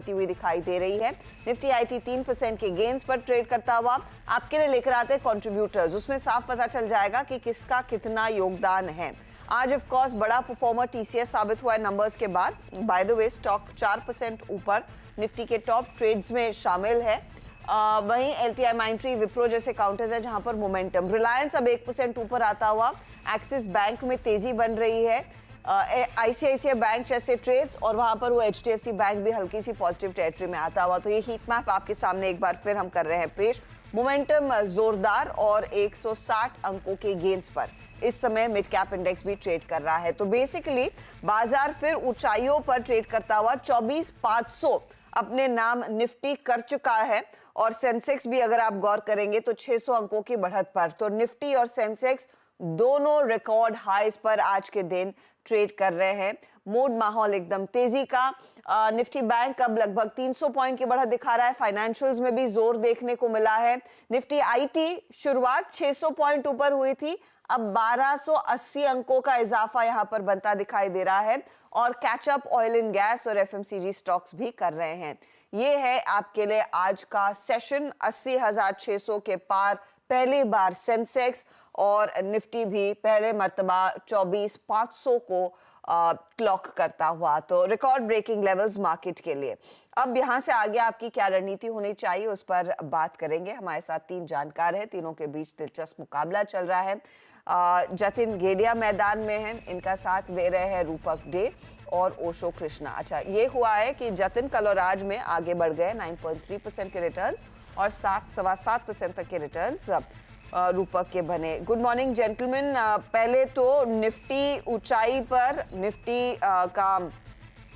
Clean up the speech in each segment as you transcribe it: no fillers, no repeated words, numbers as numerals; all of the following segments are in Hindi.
बनती हुई दिखाई दे रही है। निफ्टी आईटी 3% के गेन्स पर ट्रेड करता हुआ। आपके लिए लेकर आते हैं कंट्रीब्यूटर्स, उसमें साफ पता चल जाएगा कि किसका कितना योगदान है। आज ऑफ कोर्स बड़ा परफॉर्मर टीसीएस साबित हुआ है नंबर्स के बाद। बाय द वे स्टॉक 4% ऊपर निफ्टी के टॉप ट्रेड्स में शामिल है। वहीं एलटीआई, माइंट्री, विप्रो जैसे काउंटर्स है जहां पर मोमेंटम। रिलायंस अब 1% ऊपर आता हुआ। एक्सिस बैंक में तेजी बन रही है। आईसीआईसीआई बैंक जैसे ट्रेड्स और वहां पर वो एचडीएफसी बैंक भी हल्की सी पॉजिटिव टेरिटरी में आता हुआ। तो ये हीट मैप आपके सामने एक बार फिर हम कर रहे हैं पेश। मोमेंटम जोरदार और 160 अंकों के गेन्स पर इस समय मिड कैप इंडेक्स भी ट्रेड कर रहा है। तो बेसिकली बाजार फिर ऊंचाइयों पर ट्रेड करता हुआ 24,500 अपने नाम निफ्टी कर चुका है। और सेंसेक्स भी अगर आप गौर करेंगे तो 600 अंकों की बढ़त पर। तो निफ्टी और सेंसेक्स दोनों रिकॉर्ड हाईज पर आज के दिन ट्रेड कर रहे हैं। मूड माहौल एकदम तेजी का। निफ्टी बैंक अब लगभग 300 पॉइंट की बढ़त दिखा रहा है। फाइनेंशियल्स में भी जोर देखने को मिला है। निफ्टी आईटी शुरुआत 600 पॉइंट ऊपर हुई थी, अब 1280 अंकों का इजाफा यहां पर बनता दिखाई दे रहा है। और कैचअप ऑयल एंड गैस और एफएमसीजी स्टॉक्स भी कर रहे हैं। ये है आपके लिए आज का सेशन। 80,600 के पार पहली बार सेंसेक्स और निफ्टी भी पहले मर्तबा 24,500 को क्लॉक करता हुआ। तो रिकॉर्ड ब्रेकिंग लेवल्स मार्केट के लिए। अब यहां से आगे आपकी क्या रणनीति होनी चाहिए उस पर बात करेंगे। हमारे साथ 3 जानकार हैं, तीनों के बीच दिलचस्प मुकाबला चल रहा है। जतिन गेडिया मैदान में हैं, इनका साथ दे रहे हैं रूपक डे और ओशो कृष्णा। अच्छा, ये हुआ है कि जतिन कल और आज में आगे बढ़ गए। 9.3% के रिटर्न्स और 7.25% तक के रिटर्न्स रूपक के बने। Good morning gentleman. पहले तो निफ्टी ऊंचाई पर, निफ्टी का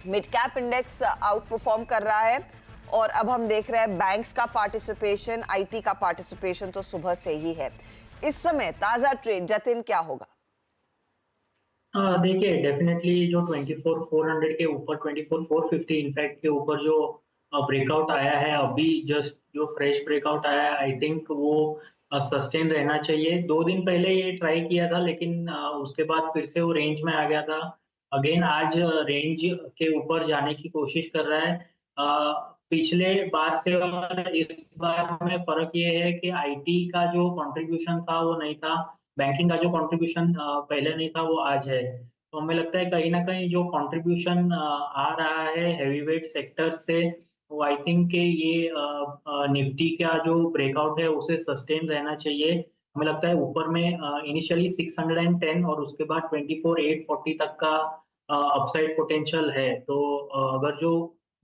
mid cap index out perform कर रहा है और अब हम देख रहे हैं बैंक्स का पार्टिसिपेशन, आईटी का पार्टिसिपेशन तो सुबह से ही है। इस समय ताजा ट्रेड जतिन क्या होगा? देखिए, डेफिनेटली जो 24,400 के ऊपर, 24,450 इनफैक्ट के ऊपर जो ब्रेकआउट आया है अभी, जस्ट जो फ्रेश ब्रेकआउट आया है, आई थिंक वो सस्टेन रहना चाहिए। 2 दिन पहले ये ट्राई किया था लेकिन उसके बाद फिर से वो रेंज में आ गया था। अगेन आज रेंज के ऊपर जाने की कोशिश कर रहा है। पिछले बार से और इस बार में फर्क ये है कि आईटी का जो कंट्रीब्यूशन था वो नहीं था, बैंकिंग का जो कंट्रीब्यूशन पहले नहीं था वो आज है। तो हमें लगता है कहीं न कहीं जो कंट्रीब्यूशन आ रहा है हेवीवेट सेक्टर्स से, वो आई थिंक कि ये निफ्टी का जो ब्रेकआउट है उसे सस्टेन रहना चाहिए। हमें लगता है ऊपर में इनिशियली 610 और उसके बाद 24,840 तक का अपसाइड पोटेंशियल है। तो अगर जो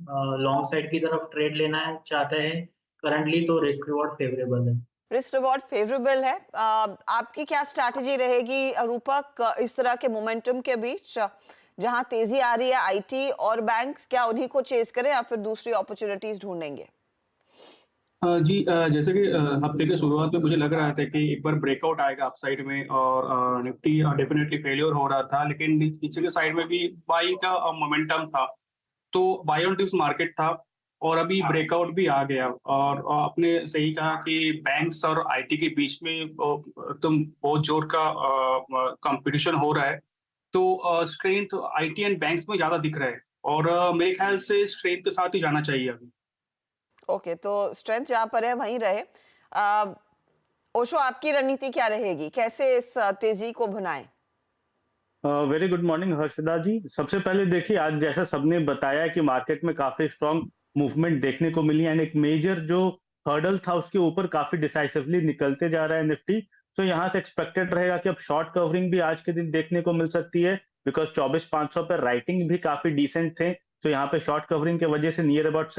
लॉन्ग साइड की तरफ ट्रेड लेना है चाहते हैं करंटली, तो रिस्क रिवॉर्ड फेवरेबल है। रिस्क रिवॉर्ड फेवरेबल है। आपकी क्या स्ट्रैटेजी रहेगी रूपक इस तरह के मोमेंटम के बीच? जहां तेजी आ रही है आईटी और बैंक्स, क्या उन्हीं को चेस करें या फिर दूसरी अपॉर्चुनिटीज ढूंढेंगे? जी, जैसे कि हफ्ते के शुरुआत में मुझे लग रहा था कि एक बार ब्रेकआउट आएगा अपसाइड में और निफ्टी डेफिनेटली फेलियर हो रहा था, लेकिन नीचे के साइड में भी बाई का मोमेंटम था, तो बाई ऑन डिप्स मार्केट था और अभी ब्रेकआउट भी आ गया। और आपने सही कहा कि बैंक्स और आईटी के बीच में एकदम बहुत जोर का कंपटीशन हो रहा है। तो स्ट्रेंथ आईटी एंड बैंक्स में ज़्यादा दिख रहा है और मेरे ख्याल से स्ट्रेंथ के साथ ही जाना चाहिए अभी। ओके, तो स्ट्रेंथ जहां पर है वहीं रहे। ओशो, आपकी रणनीति क्या रहेगी? कैसे इस तेजी को भुनाएं? वेरी गुड मॉर्निंग हर्षदा जी। सबसे पहले देखिए, आज जैसा सबने बताया कि मार्केट में काफी स्ट्रांग मूवमेंट देखने को मिली एंड एक मेजर जो हर्डल था उसके ऊपर काफी डिसाइसिवली निकलते जा रहा है निफ्टी। तो यहाँ से एक्सपेक्टेड रहेगा कि अब शॉर्ट कवरिंग भी आज के दिन देखने को मिल सकती है, बिकॉज 24,500 पर राइटिंग भी काफी डिसेंट थे। तो यहाँ पे शॉर्ट कवरिंग की वजह से नियर अबाउट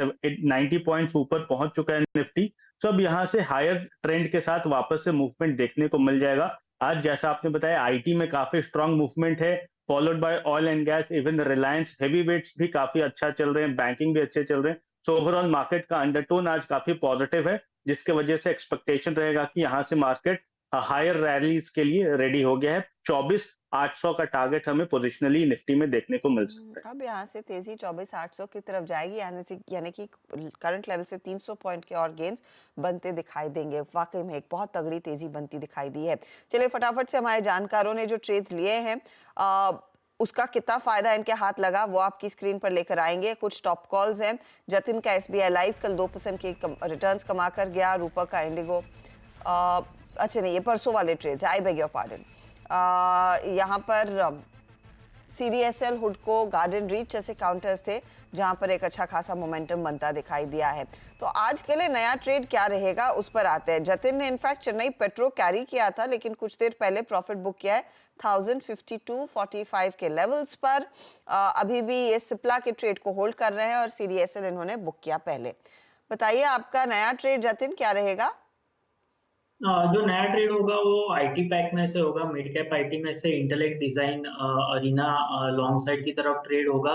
90 पॉइंट्स ऊपर पहुंच चुका है निफ्टी। तो अब यहाँ से हायर ट्रेंड के साथ वापस से मूवमेंट देखने को मिल जाएगा। आज जैसा आपने बताया आईटी में काफी स्ट्रांग मूवमेंट है, followed by oil and gas, even Reliance, heavy weights भी काफी अच्छा चल रहे हैं, बैंकिंग भी अच्छे चल रहे हैं। सो ओवरऑल मार्केट का अंडरटोन आज काफी पॉजिटिव है, जिसके वजह से एक्सपेक्टेशन रहेगा कि यहाँ से मार्केट हायर रैलीज के लिए रेडी हो गया है। 24,800 का टारगेट हमें पोजिशनली निफ्टी में देखने को मिल सकता है। अब यहाँ से तेजी 24,800 की तरफ जाएगी, यानी कि करंट लेवल से 300 पॉइंट के और गेंस बनते दिखाई देंगे। वाकई में एक बहुत तगड़ी तेजी बनती दिखाई दी है। चलिए फटाफट से हमारे जानकारों ने जो ट्रेड्स लिए हैं, उसका कितना फायदा इनके हाथ लगा वो आपकी स्क्रीन पर लेकर आएंगे। कुछ टॉप कॉल्स हैं। जतिन का SBI लाइफ कल 2% के रिटर्न्स कमा कर गया। रूपक का इंडिगो, अच्छा नहीं, ये परसों वाले trades, I beg your pardon. यहाँ पर CDSL, हुडको, गार्डन रीच जैसे काउंटर्स थे जहां पर एक अच्छा खासा मोमेंटम बनता दिखाई दिया है। तो आज के लिए नया ट्रेड क्या रहेगा उस पर आते हैं। जतिन ने इनफैक्ट चेन्नई पेट्रो कैरी किया था, लेकिन कुछ देर पहले प्रॉफिट बुक किया है 1052.45 के लेवल्स पर। अभी भी ये सिप्ला के ट्रेड को होल्ड कर रहे हैं और CDSL इन्होंने बुक किया पहले। बताइए आपका नया ट्रेड जतिन क्या रहेगा? जो नया ट्रेड होगा वो IT पैक में से होगा, मिड कैप IT में से intellect design arena long side की तरफ ट्रेड होगा।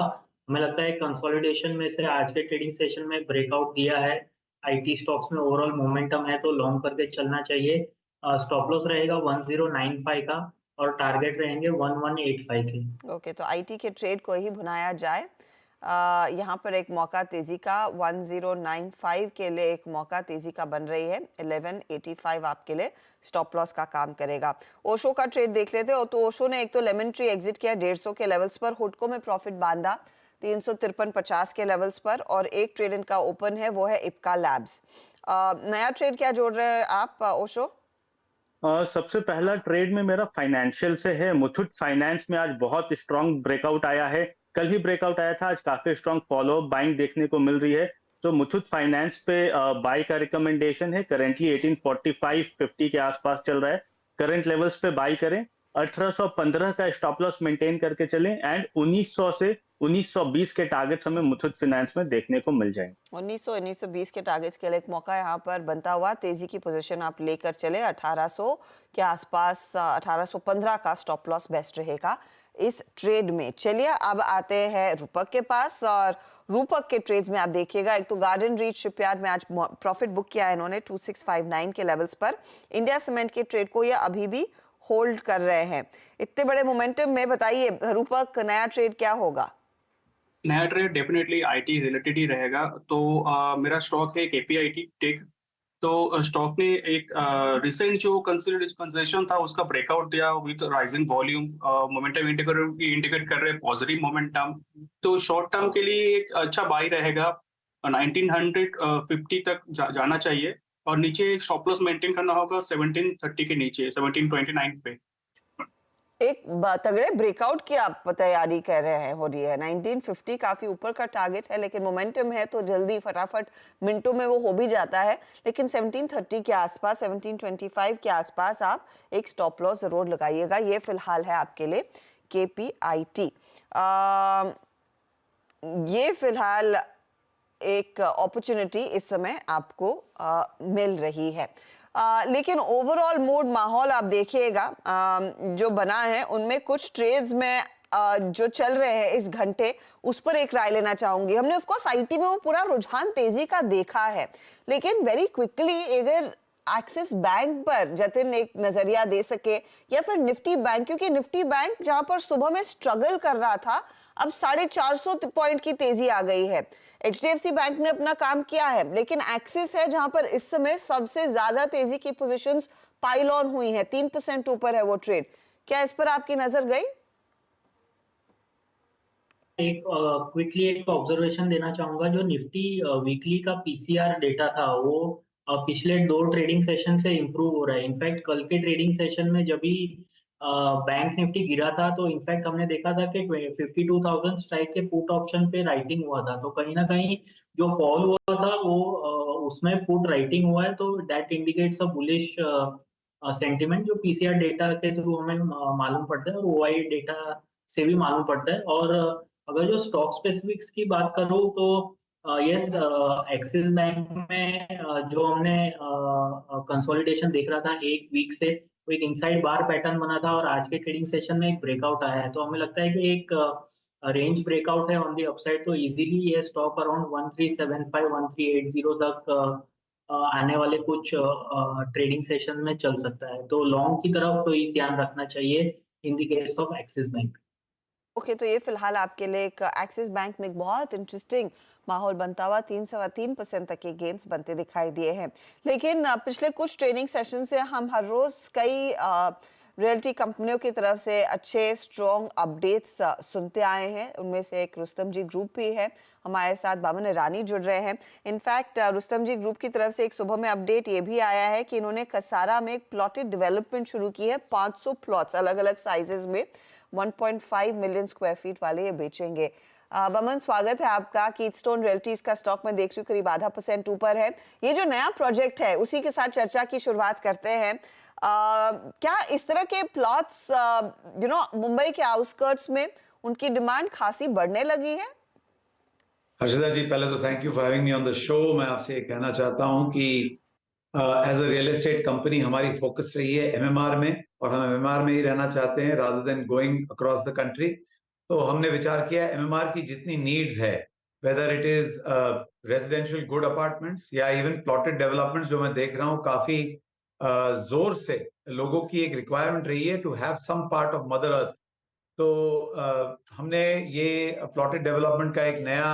हमें लगता है कंसोलिडेशन में से आज के ट्रेडिंग सेशन में ब्रेकआउट दिया है। IT स्टॉक्स में ओवरऑल मोमेंटम है तो लॉन्ग करके चलना चाहिए। स्टॉप लॉस रहेगा 1095 का और टारगेट रहेंगे 1185 के। ओके, तो IT के ट्रेड को ही भुनाया जाए। यहाँ पर एक मौका तेजी का 1095 के लिए एक मौका तेजी का बन रही है। 1185 आपके लिए स्टॉप लॉस का काम करेगा। ओशो का ट्रेड देख लेते हो। तो ओशो ने एक तो लेमन ट्री एग्जिट किया 150 के लेवल्स पर, हुडको में प्रॉफिट बांधा 353.50 के लेवल्स पर, और एक ट्रेड इनका ओपन है वो है इप्का लैब्स। नया ट्रेड क्या जोड़ रहे हैं आप ओशो? सबसे पहला ट्रेड में मेरा फाइनेंशियल से है। मुथूट फाइनेंस में आज बहुत स्ट्रांग ब्रेकआउट आया है। कल ही ब्रेकआउट आया था, आज काफी स्ट्रांग फॉलो अप बाइंग देखने को मिल रही है। तो मुथूट फाइनेंस पे बाय का रिकमेंडेशन है। करेंटली 1845.50 के आसपास चल रहा है। करंट लेवल्स पे बाय करें। 1815 का स्टॉप लॉस मेंटेन करके चलें एंड 1900 से 1920 के टारगेट्स हमें मुथूट फाइनेंस में देखने को मिल जाएंगे। 1920 के टारगेट्स के लिए एक मौका यहाँ पर बनता हुआ। तेजी की पोजीशन आप लेकर चले 1800 के आसपास। 1815 का स्टॉप लॉस बेस्ट रहेगा इस ट्रेड में। चलिए अब आते हैं रूपक के पास, और रूपक के ट्रेड्स में आप देखिएगा, एक तो गार्डन रीच शिपयार्ड में आज प्रॉफिट बुक किया है इन्होंने 2659 के लेवल्स पर। इंडिया सीमेंट के ट्रेड को ये अभी भी होल्ड कर रहे हैं। इतने बड़े मोमेंटम में बताइए रूपक, नया ट्रेड क्या होगा? नया ट्रेड डेफिनेटली IT रिलेटेड ही रहेगा। तो मेरा स्टॉक है KPIT टेक। तो स्टॉक ने एक रिसेंट जो कंसोलिडेशन था उसका ब्रेकआउट दिया with rising volume. Momentum indicate कर रहे हैं पॉजिटिव मोमेंटम। तो शॉर्ट टर्म के लिए एक अच्छा बाई रहेगा। 1950 तक जाना चाहिए और नीचे स्टॉप लॉस मेंटेन करना होगा 1730 के नीचे, 1729 पे। एक तगड़े ब्रेकआउट की आप तैयारी कर रहे हैं, हो रही है। 1950 काफी ऊपर का टारगेट है, लेकिन मोमेंटम है तो जल्दी फटाफट मिनटों में वो हो भी जाता है। लेकिन 1730 के आसपास, 1725 के आसपास आप एक स्टॉप लॉस जरूर लगाइएगा। ये फिलहाल है आपके लिए KPIT। ये फिलहाल एक अपॉर्चुनिटी इस समय आपको मिल रही है। लेकिन ओवरऑल मूड माहौल आप देखिएगा जो बना है उनमें कुछ ट्रेड्स में जो चल रहे हैं इस घंटे, उस पर एक राय लेना चाहूंगी। हमने ऑफ कोर्स IT में वो पूरा रुझान तेजी का देखा है, लेकिन वेरी क्विकली अगर एक्सिस बैंक पर जतिन एक नजरिया दे सके, या फिर निफ्टी बैंक, क्योंकि निफ्टी बैंक जहां पर सुबह में स्ट्रगल कर रहा था अब 450 पॉइंट की तेजी आ गई है। HDFC बैंक ने अपना काम किया है, लेकिन एक्सिस है जहां पर इस समय सबसे ज्यादा तेजी की पोजीशंस पाइल ऑन हुई है। 3% ऊपर है वो ट्रेड। क्या इस पर आपकी नजर गई? एक क्विकली एक ऑब्जर्वेशन देना चाहूंगा। जो निफ्टी वीकली का PCR डेटा था वो पिछले 2 ट्रेडिंग सेशन से इम्प्रूव हो रहा है। इनफैक्ट कल के ट्रेडिंग सेशन में जब भी बैंक निफ्टी गिरा था तो इनफैक्ट हमने देखा था कि 52,000 स्ट्राइक के पुट ऑप्शन पे राइटिंग हुआ था। तो कहीं ना कहीं जो फॉल हुआ था वो उसमें पुट राइटिंग हुआ है, तो that indicates a bullish sentiment, जो PCR डेटा के थ्रू हमें मालूम पड़ता है और OI डेटा से भी मालूम पड़ता है। और अगर जो स्टॉक स्पेसिफिक्स की बात करूँ तो यस, एक्सिस बैंक में जो हमने कंसोलिडेशन देख रहा था एक वीक से, वो एक इनसाइड बार पैटर्न बना था और आज के ट्रेडिंग सेशन में एक ब्रेकआउट आया है। तो हमें लगता है कि एक रेंज ब्रेकआउट है ऑन दी अपसाइड, तो इजीली ये स्टॉक अराउंड 1375 1380 तक आने वाले कुछ ट्रेडिंग सेशन में चल सकता है। तो लॉन्ग की तरफ ही ध्यान रखना चाहिए in the case of axis bank. Okay, तो ये फिलहाल आपके लिए एक एक्सिस बैंक में एक बहुत इंटरेस्टिंग माहौल बनता हुआ 3.3% तक के गेन्स बनते दिखाई दिए हैं। लेकिन पिछले कुछ ट्रेनिंग सेशन से हम हर रोज कई रियल्टी कंपनियों की तरफ से अच्छे स्ट्रॉन्ग अपडेट्स सुनते आए हैं। उनमें से एक रुस्तम जी ग्रुप भी है, हमारे साथ बामन ईरानी जुड़ रहे हैं। इनफैक्ट रुस्तम जी ग्रुप की तरफ से एक सुबह में अपडेट ये भी आया है कि इन्होंने कसारा में एक प्लॉटेड डेवलपमेंट शुरू की है। 500 प्लॉट्स अलग अलग साइजेस में 1.5 मिलियन स्क्वायर फीट वाले ये बेचेंगे। बमन, स्वागत है आपका। कीटस्टोन रियल्टीज का स्टॉक में देख रही हूँ करीब 0.5% ऊपर है। ये जो नया प्रोजेक्ट है उसी के साथ चर्चा की शुरुआत करते हैं। क्या इस तरह के प्लॉट्स मुंबई के आउटस्कर्ट्स में उनकी डिमांड खासी बढ़ने लगी है? हर्षदा जी, पहले तो thank you for having me on the show. मैं आपसे ये कहना चाहता हूँ कि as a real estate company हमारी फोकस रही है एमएमआर में, और हम एमएमआर में ही रहना चाहते हैं rather than going across the country. तो हमने विचार किया एमएमआर की जितनी नीड्स है, whether it is residential good apartments या इवन प्लॉटेड डेवलपमेंट्स, जो मैं देख रहा हूँ काफी जोर से लोगों की एक रिक्वायरमेंट रही है to have some part of mother earth. तो हमने ये प्लॉटेड डेवलपमेंट का एक नया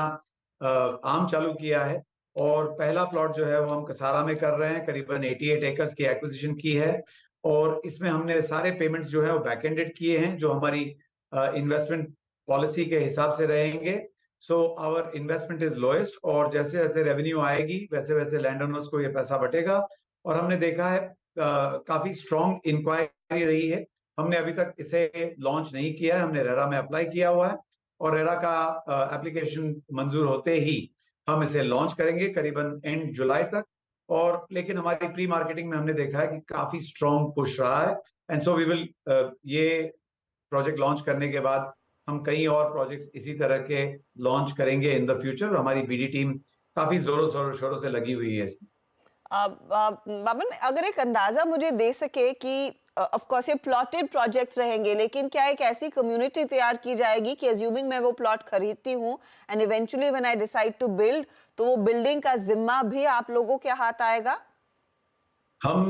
आर्म चालू किया है, और पहला प्लॉट जो है वो हम कसारा में कर रहे हैं। करीबन 88 एकर्स की एक्विजिशन की है, और इसमें हमने सारे पेमेंट्स जो है वो बैक एंडेड किए हैं, जो हमारी इन्वेस्टमेंट पॉलिसी के हिसाब से रहेंगे। So our investment is lowest, और जैसे जैसे रेवेन्यू आएगी वैसे वैसे लैंड ओनर्स को ये पैसा बटेगा। और हमने देखा है काफी स्ट्रॉन्ग इंक्वायरी रही है। हमने अभी तक इसे लॉन्च नहीं किया है, हमने रेरा में अप्लाई किया हुआ है, और रेरा का एप्लीकेशन मंजूर होते ही हम इसे लॉन्च करेंगे करीबन एंड जुलाई तक। और लेकिन हमारी प्री मार्केटिंग में हमने देखा है कि काफी स्ट्रॉन्ग पुश रहा है, एंड सो वी विल ये प्रोजेक्ट लॉन्च करने के बाद हम कई और प्रोजेक्ट्स इसी तरह के लॉन्च करेंगे इन द फ्यूचर। हमारी बीडी टीम काफी जोरों शोरों से लगी हुई है इसमें। बाबन, अगर एक अंदाजा मुझे दे सके कि ऑफ कोर्स ये प्लॉटेड प्रोजेक्ट्स रहेंगे, लेकिन क्या एक ऐसी कम्युनिटी तैयार की जाएगी कि अज्यूमिंग मैं वो प्लॉट खरीदती हूँ and eventually when I decide to build, तो वो बिल्डिंग का जिम्मा भी आप लोगों के हाथ आएगा? हम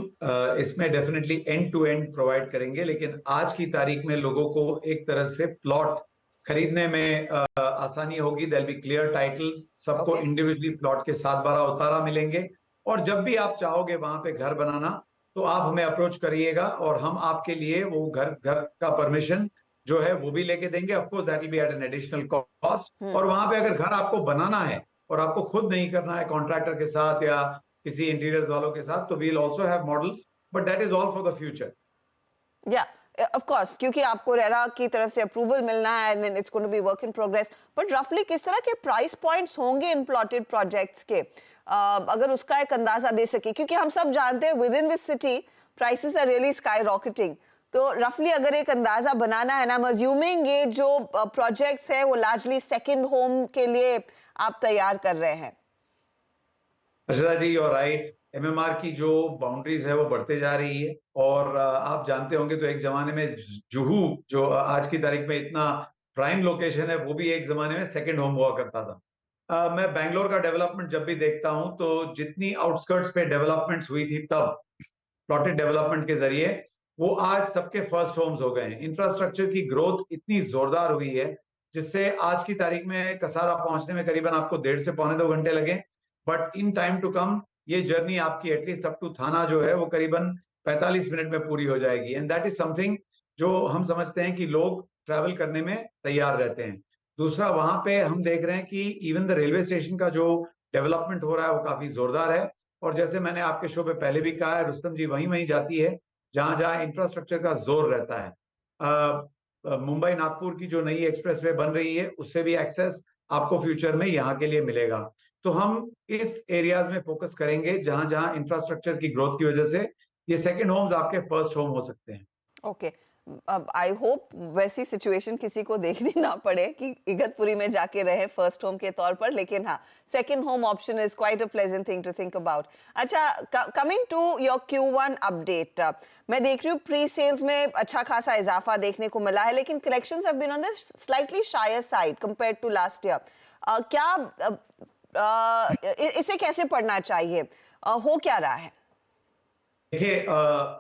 इसमें definitely end to end provide करेंगे, लेकिन आज की तारीख में लोगों को एक तरह से प्लॉट खरीदने में आसानी होगी। There will be clear titles, सबको इंडिविजुअली प्लॉट के 7-12 उतारा मिलेंगे, और जब भी आप चाहोगे वहां पे घर बनाना तो आप हमें अप्रोच करिएगा, और हम आपके लिए वो घर का परमिशन जो है वो भी लेके देंगे। Of course that will be at an additional cost. और वहां पे अगर घर आपको बनाना है और आपको खुद नहीं करना है कॉन्ट्रैक्टर के साथ या किसी इंटीरियर्स वालों के साथ, तो we will also have models, but that is all for the future. या ऑफ कोर्स, क्योंकि आपको रेरा की तरफ से अप्रूवल मिलना है and then it's going to be work in progress. But रफली किस तरह के प्राइस पॉइंट्स होंगे इन प्लॉटेड प्रोजेक्ट्स के, अगर उसका एक अंदाजा दे सके? क्योंकि हम सब जानते हैं within this city prices are really skyrocketing. तो रफली अगर एक अंदाजा बनाना है ना, आई एम अज्यूमिंग ये जो प्रोजेक्ट्स है वो लार्जली सेकंड होम के लिए आप तैयार कर रहे हैं। अर्षदा जी, यू आर राइट। एमएमआर की जो बाउंड्रीज है वो बढ़ते जा रही है, और आप जानते होंगे तो एक जमाने में जुहू, जो आज की तारीख में इतना प्राइम लोकेशन है, वो भी एक जमाने में सेकंड होम हुआ करता था। मैं बैंगलोर का डेवलपमेंट जब भी देखता हूं तो जितनी आउटस्कर्ट्स पे डेवलपमेंट्स हुई थी तब प्लॉटेड डेवलपमेंट के जरिए, वो आज सबके फर्स्ट होम्स हो गए हैं। इंफ्रास्ट्रक्चर की ग्रोथ इतनी जोरदार हुई है, जिससे आज की तारीख में कसारा पहुंचने में करीबन आपको 1.5 से पौने 2 घंटे लगे, but in time to come ये जर्नी आपकी एटलीस्ट अप टू थाना जो है वो करीबन 45 मिनट में पूरी हो जाएगी। एंड दैट इज समथिंग जो हम समझते हैं कि लोग ट्रैवल करने में तैयार रहते हैं। दूसरा, वहां पे हम देख रहे हैं कि इवन द रेलवे स्टेशन का जो डेवलपमेंट हो रहा है वो काफी जोरदार है, और जैसे मैंने आपके शो पे पहले भी कहा है, रुस्तम जी वहीं जाती है जहां जहां इंफ्रास्ट्रक्चर का जोर रहता है। मुंबई नागपुर की जो नई एक्सप्रेसवे बन रही है उससे भी एक्सेस आपको फ्यूचर में यहाँ के लिए मिलेगा। तो हम इस एरियाज में फोकस करेंगे जहां जहां इंफ्रास्ट्रक्चर की ग्रोथ की वजह से ये सेकंड होम्स आपके फर्स्ट होम हो सकते हैं। ओके, आई होप वैसी सिचुएशन किसी को देखनी ना पड़े कि इगतपुरी में जाके रहे फर्स्ट होम के तौर पर, लेकिन हाँ, second home option is quite a pleasant thing to think about. अच्छा, coming to your Q1 update, मैं देख रही हूँ प्री सेल्स में अच्छा खासा इजाफा देखने को मिला है, लेकिन collections have been on the slightly shyer side compared to last year. क्या इसे कैसे पढ़ना चाहिए, हो क्या रहा है? देखिए,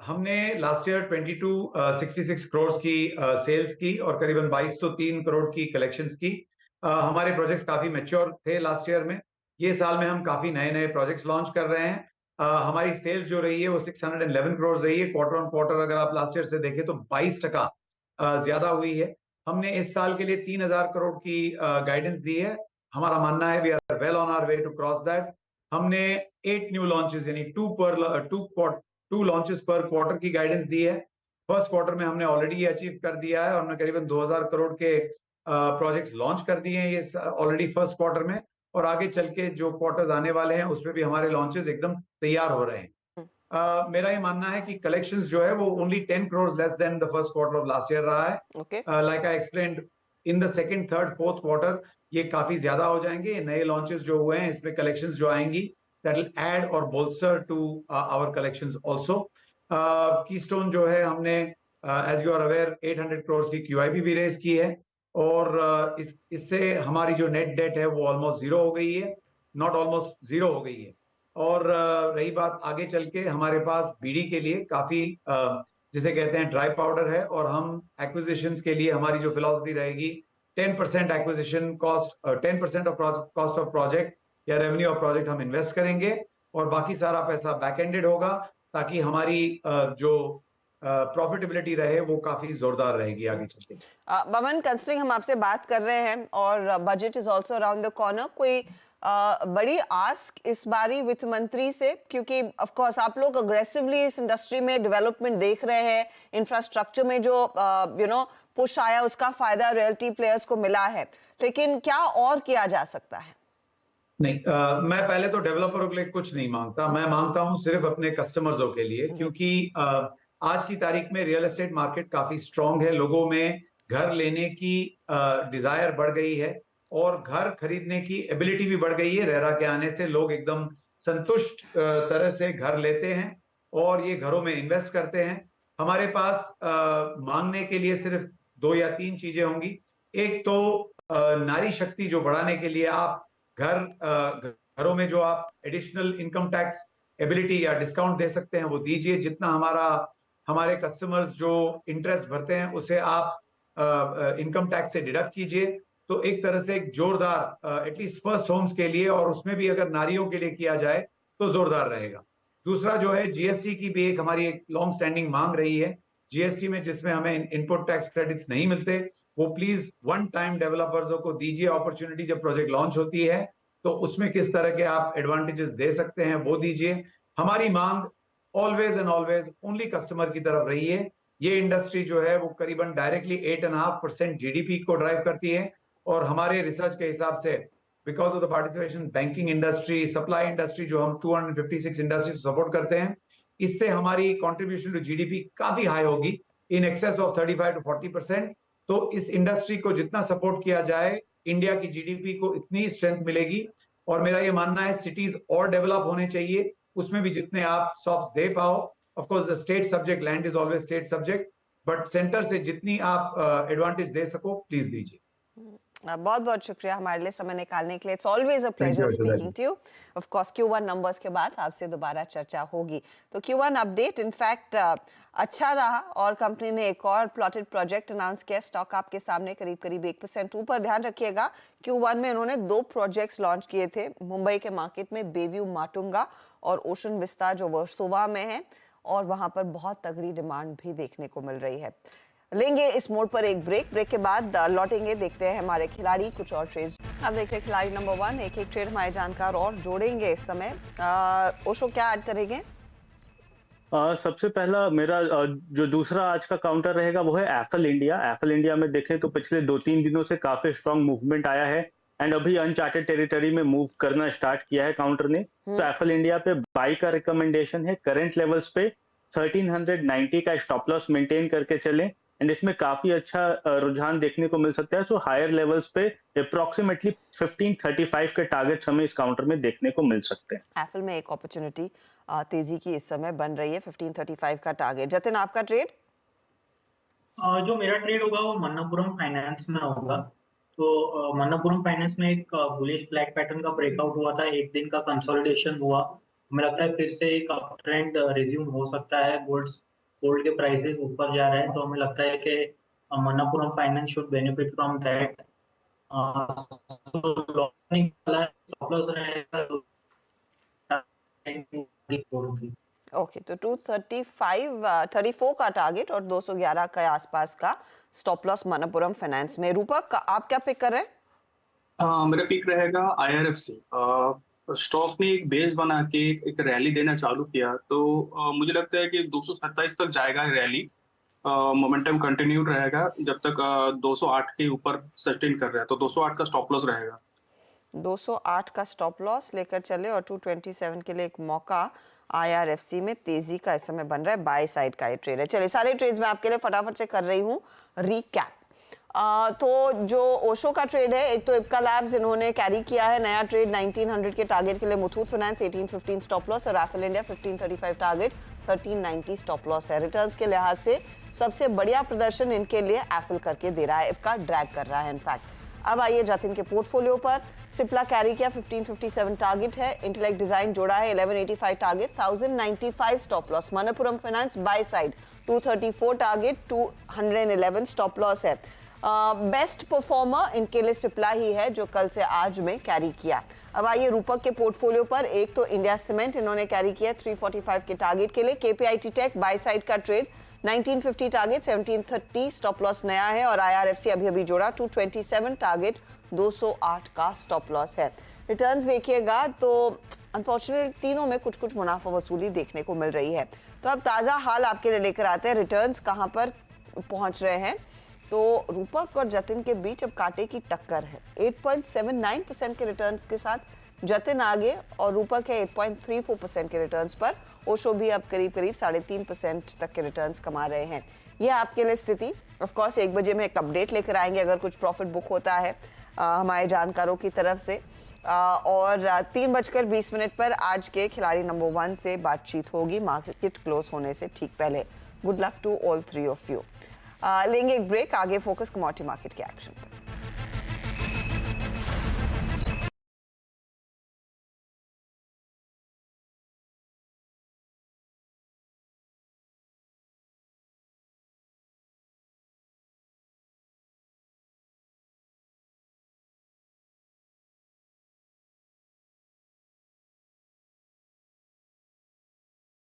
हमने लास्ट ईयर 2266 करोड़ की सेल्स की और करीबन 2203 करोड़ की कलेक्शंस की। हमारे प्रोजेक्ट्स काफी मैच्योर थे लास्ट ईयर में। ये साल में हम काफी नए नए प्रोजेक्ट्स लॉन्च कर रहे हैं। हमारी सेल्स जो रही है वो 611 करोड़ रही है। क्वार्टर ऑन क्वार्टर अगर आप लास्ट ईयर से देखें तो 22% ज्यादा हुई है। हमने इस साल के लिए 3000 करोड़ की गाइडेंस दी है। हमारा मानना है we are well on our way to cross that. हमने 8 न्यू लॉन्चेस यानी 2 लॉन्चेस पर क्वार्टर की गाइडेंस दी है। फर्स्ट क्वार्टर में हमने ऑलरेडी अचीव कर दिया है और हमने करीबन 2000 करोड़ के प्रोजेक्ट्स लॉन्च कर दिए हैं ये ऑलरेडी फर्स्ट क्वार्टर में, और आगे चल के जो क्वार्टर्स आने वाले हैं उसमें भी हमारे लॉन्चेस एकदम तैयार हो रहे हैं। मेरा ये मानना है कि कलेक्शंस जो है वो only 10 crore less than the first quarter of last year रहा है। Okay. Like I explained in the second, third, fourth quarter ये काफी ज्यादा हो जाएंगे। ये नए लॉन्चेस जो हुए हैं इसमें कलेक्शंस जो आएंगी दैट विल ऐड और bolster to our collections also. Keystone जो है हमने as you are aware 800 crore की QIP भी रेज की है, और इससे हमारी जो नेट डेट है वो ऑलमोस्ट जीरो हो गई है, नॉट ऑलमोस्ट जीरो हो गई है। और रही बात आगे चल के, हमारे पास BD के लिए काफी जिसे कहते हैं ड्राई पाउडर है, और हम एक्विजिशंस के लिए हमारी जो फिलॉसफी रहेगी 10% acquisition cost, 10% of cost of project या रेवेन्यू ऑफ प्रोजेक्ट हम इन्वेस्ट करेंगे, और बाकी सारा पैसा बैक एंडेड होगा ताकि हमारी जो प्रॉफिटेबिलिटी रहे वो काफी जोरदार रहेगी आगे चल के। बमन, कंसिडरिंग हम आपसे बात कर रहे हैं और budget is also around the corner, कोई बड़ी आस्क इस बारी वित्त मंत्री से, क्योंकि ऑफ कोर्स आप लोग अग्रेसिवली इस इंडस्ट्री में डेवलपमेंट देख रहे हैं, इंफ्रास्ट्रक्चर में जो पुश आया उसका फायदा रियल्टी प्लेयर्स को मिला है, लेकिन क्या और किया जा सकता है? नहीं, मैं पहले तो डेवलपरों के लिए कुछ नहीं मांगता, मैं मांगता हूं सिर्फ अपने कस्टमर्सों के लिए, क्योंकि आज की तारीख में रियल एस्टेट मार्केट काफी स्ट्रांग है, लोगों में घर लेने की डिजायर बढ़ गई है और घर खरीदने की एबिलिटी भी बढ़ गई है। रेरा के आने से लोग एकदम संतुष्ट तरह से घर लेते हैं और ये घरों में इन्वेस्ट करते हैं। हमारे पास मांगने के लिए सिर्फ 2 या 3 चीजें होंगी। एक तो नारी शक्ति जो बढ़ाने के लिए आप घरों में जो आप एडिशनल इनकम टैक्स एबिलिटी या डिस्काउंट दे सकते हैं वो दीजिए। जितना हमारे कस्टमर्स जो इंटरेस्ट भरते हैं उसे आप इनकम टैक्स से डिडक्ट कीजिए, तो एक तरह से एक जोरदार एटलीस्ट फर्स्ट होम्स के लिए, और उसमें भी अगर नारियों के लिए किया जाए तो जोरदार रहेगा। दूसरा जो है GST की भी एक हमारी एक लॉन्ग स्टैंडिंग मांग रही है। GST में जिसमें हमें इनपुट टैक्स क्रेडिट्स नहीं मिलते वो प्लीज वन टाइम डेवलपर्सों को दीजिए अपॉर्चुनिटी, जब प्रोजेक्ट लॉन्च होती है तो उसमें किस तरह के आप एडवांटेजेस दे सकते हैं वो दीजिए। हमारी मांग always and always only customer की तरफ रही है। ये इंडस्ट्री जो है वो करीबन डायरेक्टली 8.5% GDP को ड्राइव करती है, और हमारे रिसर्च के हिसाब से because of the participation banking industry, supply industry जो हम 256 इंडस्ट्री सपोर्ट करते हैं, इससे हमारी कंट्रीब्यूशन टू GDP काफी हाई होगी, इन एक्सेस ऑफ 35 to 40%। तो इस इंडस्ट्री को जितना सपोर्ट किया जाए, इंडिया की GDP को इतनी स्ट्रेंथ मिलेगी। और मेरा ये मानना है सिटीज और डेवलप होने चाहिए, उसमें भी जितने आप शॉप्स दे पाओ। Of course the state subject, land is always state subject, but centre से जितनी आप एडवांटेज दे सको प्लीज दीजिए। बहुत बहुत शुक्रिया हमारे लिए समय निकालने के लिए। It's always a pleasure speaking to you. Of course Q1 numbers के बाद आपसे दोबारा चर्चा होगी। तो Q1 अपडेट इनफैक्ट अच्छा रहा और कंपनी ने एक और प्लॉटेड प्रोजेक्ट अनाउंस किया। स्टॉक आपके सामने करीब करीब 1% ऊपर। ध्यान रखिएगा Q1 में उन्होंने 2 प्रोजेक्ट्स लॉन्च किए थे मुंबई के मार्केट में, बेव्यू माटुंगा और ओशन विस्ता जो वर्सोवा में है, और वहां पर बहुत तगड़ी डिमांड भी देखने को मिल रही है। लेंगे इस मोड पर एक ब्रेक के बाद लौटेंगे, देखते हैं हमारे खिलाड़ी कुछ और ट्रेड्स। अब देख रहे हैं खिलाड़ी नंबर 1, एक ट्रेड हमारे जानकार और जोड़ेंगे इस समय। ओशो क्या ऐड करेंगे? सबसे पहला मेरा जो दूसरा आज का काउंटर रहेगा वो है एप्पल इंडिया। एप्पल इंडिया में देखें तो पिछले 2-3 दिनों से काफी स्ट्रांग मूवमेंट आया है एंड अभी अनचार्टेड टेरिटरी में मूव करना स्टार्ट किया है काउंटर ने। तो एप्पल इंडिया पे बाई का रिकमेंडेशन है। करंट लेवल्स पे 1390 का स्टॉप लॉस मेंटेन करके चलें एंड इसमें काफी अच्छा रुझान देखने को मिल सकता है। सो हायर लेवल्स पे अप्रोक्सीमेटली 1535 के टारगेट्स हमें इस काउंटर में देखने को मिल सकते हैं। एप्पल में एक अपॉर्चुनिटी तेजी की इस समय बन रही है, 1535 का टारगेट। जतिन, आपका ट्रेड? जो मेरा ट्रेड होगा वो मन्नापुरम फाइनेंस में होगा। तो मन्नापुरम फाइनेंस में एक बुलिश ब्लैक पैटर्न का ब्रेकआउट हुआ था, एक दिन का कंसोलिडेशन हुआ। हमें लगता है फिर से एक अप ट्रेंड रिज्यूम हो सकता है। गोल्ड के प्राइसेस ऊपर जा रहे हैं, तो हमें लगता है कि Manappuram finance should benefit from that. Rupees. Okay, तो 234 का टारगेट और 211 के आसपास का स्टॉप लॉस मनप्पुरम फाइनेंस में। रूपक, आप क्या पिक कर रहे हैं? मेरा पिक रहेगा IRFC। स्टॉक ने एक बेस बना के एक रैली देना चालू किया, तो मुझे लगता है कि 227 तक जाएगा रैली। मोमेंटम कंटिन्यू रहेगा जब तक 208 के ऊपर सस्टेन कर रहा है, तो 208 का स्टॉप लॉस रहेगा। 208 का स्टॉप लॉस लेकर चले और 227 के लिए एक मौका IRFC में तेजी का इस समय बन रहा है। बाय साइड का ये ट्रेड है। चलिए, सारे ट्रेड्स मैं आपके लिए फटाफट से कर रही हूँ रिकैप। तो जो ओशो का ट्रेड है, एक तो इप्का लैब्स इन्होंने कैरी किया है नया ट्रेड 1900 के टारगेट के लिए। मुथूट फाइनेंस 1815 स्टॉप लॉस और Rafale India 1535 target 1390 stop loss है। रिटर्न्स के लिहाज से सबसे बढ़िया प्रदर्शन इनके लिए एफिल करके दे रहा है, इप्का ड्रैग कर रहा है इनफैक्ट। अब आइए जतिन के पोर्टफोलियो पर। सिप्ला कैरी किया 1557 टारगेट है। इंटेलेक्ट डिजाइन जोड़ा है 1185 target 1095 stop loss. Manappuram finance by side 234 target 211 stop loss है। बेस्ट परफॉर्मर इनके लिए सिप्ला ही है जो कल से आज में कैरी किया। अब आइए रूपक के पोर्टफोलियो पर। एक तो इंडिया सीमेंट इन्होंने कैरी किया 345 के टारगेट के लिए। KPIT टेक बाय साइड का ट्रेड 1950 टारगेट 1730 स्टॉप लॉस नया है और IRFC अभी जोड़ा 227 टारगेट 208 का स्टॉप लॉस है। रिटर्न्स देखिएगा तो अनफॉर्चुनेट तीनों में कुछ कुछ मुनाफा वसूली देखने को मिल रही है। तो अब ताज़ा हाल आपके लिए लेकर आते हैं। रिटर्न्स कहाँ पर पहुंच रहे हैं, तो रूपक और जतिन के बीच अब कांटे की टक्कर है। 8.79% के रिटर्न्स के साथ जतिन आगे और रूपक है 8.34% के रिटर्न्स पर। ओशो भी अब करीब 3.5% तक के रिटर्न्स कमा रहे हैं। यह आपके लिए स्थिति। ऑफ कोर्स 1 बजे में एक अपडेट लेकर आएंगे अगर कुछ प्रॉफिट बुक होता है हमारे जानकारों की तरफ से। और 3:20 पर आज के खिलाड़ी नंबर 1 से बातचीत होगी मार्केट क्लोज होने से ठीक पहले। Good luck to all 3 of you. लेंगे एक ब्रेक, आगे फोकस कमोडिटी मार्केट के एक्शन पर।